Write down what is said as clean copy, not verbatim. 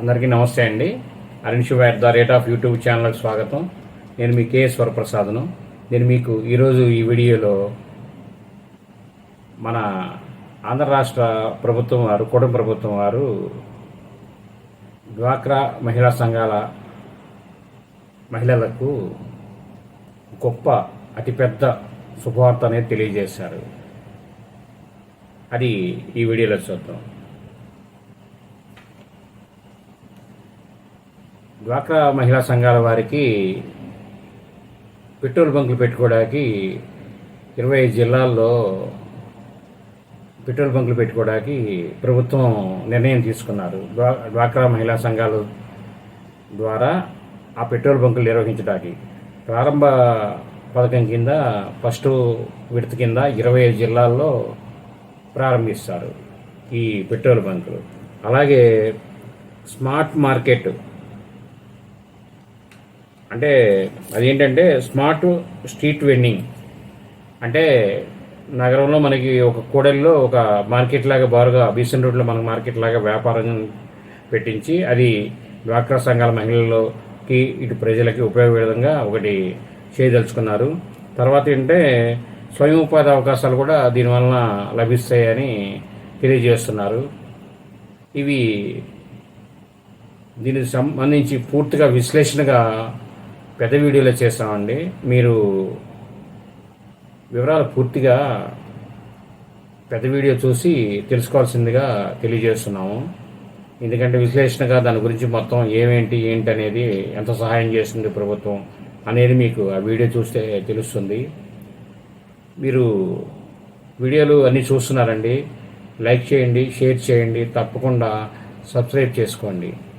అందరికీ నమస్తే అండి. అరుణ్ శివ @ యూట్యూబ్ ఛానల్కి స్వాగతం. నేను మీ కేఎస్ వరప్రసాద్ను. నేను మీకు ఈరోజు ఈ వీడియోలో మన ఆంధ్ర రాష్ట్ర ప్రభుత్వం వారు, కూటమి ప్రభుత్వం వారు డ్వాక్రా మహిళా సంఘాల మహిళలకు గొప్ప అతిపెద్ద శుభవార్త అనేది తెలియజేశారు. అది ఈ వీడియోలో చూద్దాం. డ్వాక్రా మహిళా సంఘాల వారికి పెట్రోల్ బంకులు పెట్టుకోవడానికి 25 జిల్లాల్లో పెట్రోల్ బంకులు పెట్టుకోవడానికి ప్రభుత్వం నిర్ణయం తీసుకున్నారు. డ్వాక్రా మహిళా సంఘాల ద్వారా ఆ పెట్రోల్ బంకులు నిర్వహించడానికి ప్రారంభ పథకం కింద ఫస్ట్ విడత కింద 25 జిల్లాల్లో ప్రారంభిస్తారు ఈ పెట్రోల్ బంకులు. అలాగే స్మార్ట్ మార్కెట్ అంటే అదేంటంటే స్మార్ట్ స్ట్రీట్ వెండింగ్ అంటే నగరంలో మనకి ఒక కూడలిలో ఒక మార్కెట్ లాగా బారుగా బీసన్ రోడ్లో మనకు మార్కెట్ లాగా వ్యాపారం పెట్టించి అది డ్వాక్రా సంఘాల మహిళలకి ఇటు ప్రజలకి ఉపయోగ విధంగా ఒకటి చేయదలుచుకున్నారు. తర్వాత ఏంటంటే స్వయం ఉపాధి అవకాశాలు కూడా దీనివలన లభిస్తాయని తెలియజేస్తున్నారు. ఇవి దీనికి సంబంధించి పూర్తిగా విశ్లేషణగా పెద్ద వీడియోలో చేస్తామండి. మీరు వివరాలు పూర్తిగా పెద్ద వీడియో చూసి తెలుసుకోవాల్సిందిగా తెలియజేస్తున్నాము. ఎందుకంటే విశ్లేషణగా దాని గురించి మొత్తం ఏంటి అనేది ఎంత సహాయం చేస్తుంది ప్రభుత్వం అనేది మీకు ఆ వీడియో చూస్తే తెలుస్తుంది. మీరు వీడియోలు అన్నీ చూస్తున్నారండి, లైక్ చేయండి, షేర్ చేయండి, తప్పకుండా సబ్స్క్రైబ్ చేసుకోండి.